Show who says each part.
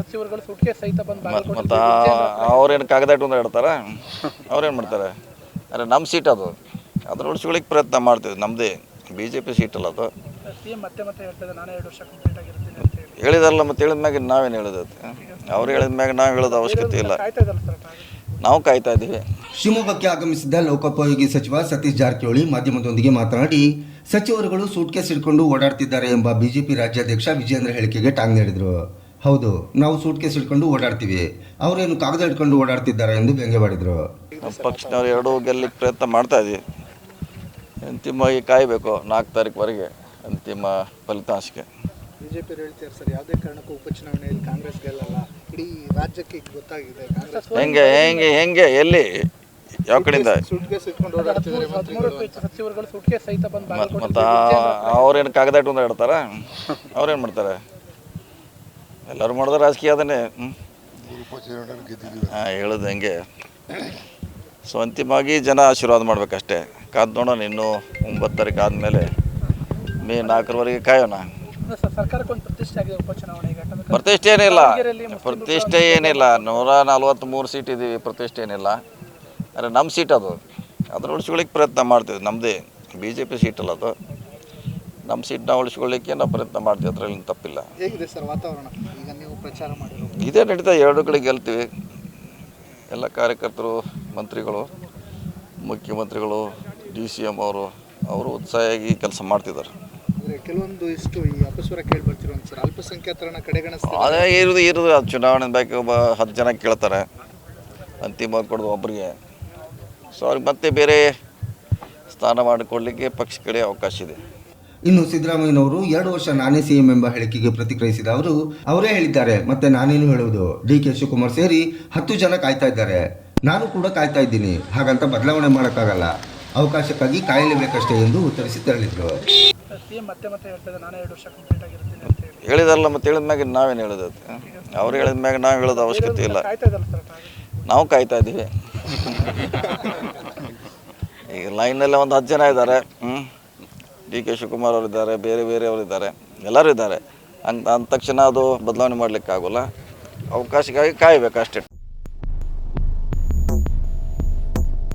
Speaker 1: ಸಚಿವರುಗಳು ಸೂಟ್ಕೇಸ್ ಸಹಿತ ಬಂದು
Speaker 2: ಮತ್ತು ಅವ್ರೇನು ಕಾಗದ ಇಟ್ಕೊಂಡು ಇಡ್ತಾರೆ, ಅವ್ರೇನು ಮಾಡ್ತಾರೆ. ಅರೆ ನಮ್ಮ ಸೀಟ್ ಅದು, ಅದನ್ನ ಉಳಿಸ್ಕೊಳ್ಳಿಕ್ಕೆ ಪ್ರಯತ್ನ ಮಾಡ್ತೀವಿ. ನಮ್ಮದೇ BJP ಸೀಟ್ ಅಲ್ಲ ಅದು.
Speaker 1: ಸಿಎಂ ಮತ್ತೆ ಮತ್ತೆ ಹೇಳ್ತದೆ ನಾನೇ 2 ವರ್ಷ ಕಂಪ್ಲೀಟ್ ಆಗಿರ್ತೀನಿ ಅಂತ ಹೇಳಿ.
Speaker 2: ಹೇಳಿದಾರಲ್ಲ, ಮತ್ತೆ ಹೇಳಿದ ಮ್ಯಾಗ ನಾವೇನು ಹೇಳೋದು? ಅವ್ರು ಹೇಳಿದ ಮ್ಯಾಗ ನಾವು ಹೇಳೋದು ಅವಶ್ಯಕತೆ ಇಲ್ಲ.
Speaker 1: ಕಾಯ್ತಾ ಇದ್ದಲ್ಲ ಸರ್,
Speaker 2: ನಾವು ಕಾಯ್ತಾ ಇದ್ದೀವಿ.
Speaker 3: ಶಿವಮೊಗ್ಗಕ್ಕೆ ಆಗಮಿಸಿದ್ದ ಲೋಕೋಪಯೋಗಿ ಸಚಿವ ಸತೀಶ್ ಜಾರಕಿಹೊಳಿ ಮಾಧ್ಯಮದೊಂದಿಗೆ ಮಾತನಾಡಿ, ಸಚಿವರುಗಳು ಸೂಟ್ಕೇಸ್ ಹಿಡ್ಕೊಂಡು ಓಡಾಡ್ತಿದ್ದಾರೆ ಎಂಬ ಬಿಜೆಪಿ ರಾಜ್ಯಾಧ್ಯಕ್ಷ ವಿಜೇಂದ್ರ ಹೇಳಿಕೆಗೆ ಟಾಂಗ್ ನೀಡಿದರು. ಹೌದು, ನಾವು ಸೂಟ್ಕೇಸ್ ಹಿಡ್ಕೊಂಡು ಓಡಾಡ್ತೀವಿ, ಅವರೇನು ಕಾಗದ ಹಿಡ್ಕೊಂಡು ಓಡಾಡ್ತಿದ್ದಾರೆ ಎಂದು ವ್ಯಂಗ್ಯವಾಡಿದರು.
Speaker 2: ನಮ್ಮ ಪಕ್ಷದವ್ರು ಎರಡೂ ಗೆಲ್ಲಕ್ಕೆ ಪ್ರಯತ್ನ ಮಾಡ್ತಾ ಇದ್ದೀವಿ. ಅಂತಿಮವಾಗಿ ಕಾಯಬೇಕು 4 ತಾರೀಕುವರೆಗೆ ಅಂತಿಮ ಫಲಿತಾಂಶಕ್ಕೆ.
Speaker 1: ಬಿಜೆಪಿ ಹೇಳ್ತಾರೆ ಸರ್, ಯಾವುದೇ ಕಾರಣಕ್ಕೂ ಉಪಚುನಾವಣೆಯಲ್ಲಿ ಕಾಂಗ್ರೆಸ್ ಗೆಲ್ಲಲ್ಲ, ಇಡೀ ರಾಜ್ಯಕ್ಕೆ ಗೊತ್ತಾಗಿದೆ.
Speaker 2: ಹೆಂಗೆ ಎಲ್ಲಿ ಯಾವ ಕಡೆಯಿಂದ
Speaker 1: ಸಚಿವರುಗಳು ಸೂಟ್ಕೇಸ್ ಸಹಿತ ಬಂದು
Speaker 2: ಮತ್ತು ಅವ್ರೇನು ಕಾಗದ ಇಟ್ಕೊಂಡು ಇಡ್ತಾರೆ, ಅವ್ರೇನು ಮಾಡ್ತಾರೆ. ಎಲ್ಲರೂ ಮಾಡಿದ್ರೆ ರಾಜಕೀಯ ಅದನ್ನೇ. ಹೇಳೋದು ಹೆಂಗೆ. ಸೊ ಅಂತಿಮವಾಗಿ ಜನ ಆಶೀರ್ವಾದ ಮಾಡ್ಬೇಕಷ್ಟೇ. ಕಾದು ನೋಡೋಣ. ಇನ್ನೂ 9 ತಾರೀಕು ಆದಮೇಲೆ ಮೇ 4ರವರೆಗೆ ಕಾಯೋಣ.
Speaker 1: ಸರ್ಕಾರಕ್ಕೊಂದು ಪ್ರತಿಷ್ಠೆ ಆಗಿದೆ ಉಪಚುನಾವಣೆ.
Speaker 2: ಪ್ರತಿಷ್ಠೆ ಏನಿಲ್ಲ, ಪ್ರತಿಷ್ಠೆ ಏನಿಲ್ಲ. 143 ಸೀಟ್ ಇದ್ದೀವಿ, ಪ್ರತಿಷ್ಠೆ ಏನಿಲ್ಲ. ಅರೆ ನಮ್ಮ ಸೀಟ್ ಅದು, ಅದನ್ನ ಉಳಿಸ್ಕೊಳ್ಳಿಕ್ಕೆ ಪ್ರಯತ್ನ ಮಾಡ್ತೀವಿ. ನಮ್ಮದೇ BJP ಸೀಟ್ ಅಲ್ಲ ಅದು. ನಮ್ಮ ಸೀಟ್ನ ಉಳಿಸ್ಕೊಳ್ಳಿಕ್ಕೆ ನಾವು ಪ್ರಯತ್ನ ಮಾಡ್ತೀವಿ. ಅದರಲ್ಲಿ ತಪ್ಪಿಲ್ಲ.
Speaker 1: ಹೇಗಿದೆ ಸರ್ ವಾತಾವರಣ ಈಗ ನೀವು ಪ್ರಚಾರ ಮಾಡಿರೋ?
Speaker 2: ಇದೇ ನಡೀತಾ, 2 ಕಡೆ ಗೆಲ್ತೀವಿ. ಎಲ್ಲ ಕಾರ್ಯಕರ್ತರು, ಮಂತ್ರಿಗಳು, ಮುಖ್ಯಮಂತ್ರಿಗಳು, DCM ಅವರು ಉತ್ಸಾಹಿಯಾಗಿ ಕೆಲಸ ಮಾಡ್ತಿದ್ದಾರೆ.
Speaker 1: ಕೆಲವೊಂದು ಇಷ್ಟು ಈ ಅಪಸ್ವರ ಕೇಳಿಬರ್ತಿರೋ ಸರ್, ಅಲ್ಪಸಂಖ್ಯಾತರನ್ನ ಕಡೆಗಣಿಸ್ತಾರೆ.
Speaker 2: ಅದೇ ಇರೋದು ಅದು ಚುನಾವಣೆ ಬಗ್ಗೆ 10 ಜನ ಕೇಳ್ತಾರೆ, ಅಂತಿಮವಾಗಿ ಕೊಡೋದು ಒಬ್ಬರಿಗೆ. ಸೊ ಅವ್ರಿಗೆ ಮತ್ತೆ ಬೇರೆ ಸ್ಥಾನ ಮಾಡಿಕೊಡ್ಲಿಕ್ಕೆ ಪಕ್ಷ ಕಡೆ ಅವಕಾಶ ಇದೆ.
Speaker 3: ಇನ್ನು ಸಿದ್ದರಾಮಯ್ಯನವರು 2 ವರ್ಷ ನಾನೇ ಸಿಎಂ ಎಂಬ ಹೇಳಿಕೆಗೆ ಪ್ರತಿಕ್ರಿಯಿಸಿದ ಅವರು, ಅವರೇ ಹೇಳಿದ್ದಾರೆ, ಮತ್ತೆ ನಾನೇನು ಹೇಳುವುದು. DK ಶಿವಕುಮಾರ್ ಸೇರಿ 10 ಜನ ಕಾಯ್ತಾ ಇದ್ದಾರೆ, ನಾನು ಕೂಡ ಕಾಯ್ತಾ ಇದ್ದೀನಿ. ಹಾಗಂತ ಬದಲಾವಣೆ ಮಾಡೋಕ್ಕಾಗಲ್ಲ, ಅವಕಾಶಕ್ಕಾಗಿ ಕಾಯಲೇಬೇಕಷ್ಟೇ ಎಂದು ಉತ್ತರಿಸಿ ತೆರಳಿದ್ರು.
Speaker 1: ಮತ್ತೆ ಮತ್ತೆ ಹೇಳ್ತದೆ ನಾನೇ 2 ವರ್ಷ ಕಂಪ್ಲೀಟ್ ಆಗಿರ್ತೀನಿ ಅಂತ ಹೇಳಿ.
Speaker 2: ಹೇಳಿದಾರಲ್ಲ, ಮತ್ತೆ ಹೇಳಿದ ಮ್ಯಾಗ ನಾವೇನು ಹೇಳೋದು? ಅವ್ರು ಹೇಳಿದ ಮ್ಯಾಗ ನಾವು ಹೇಳೋದು ಅವಶ್ಯಕತೆ ಇಲ್ಲ. ನಾವು ಕಾಯ್ತಾ ಇದ್ದೀವಿ. ಈಗ ಲೈನಲ್ಲೇ ಒಂದು 10 ಜನ ಇದ್ದಾರೆ. DK ಶಿವಕುಮಾರ್ ಅವರು ಇದ್ದಾರೆ, ಬೇರೆಯವರು ಇದ್ದಾರೆ, ಎಲ್ಲರೂ ಇದ್ದಾರೆ. ಅಂದ ತಕ್ಷಣ ಅದು ಬದಲಾವಣೆ ಮಾಡಲಿಕ್ಕೆ ಆಗೋಲ್ಲ. ಅವಕಾಶಕ್ಕಾಗಿ ಕಾಯಬೇಕು ಅಷ್ಟೇ.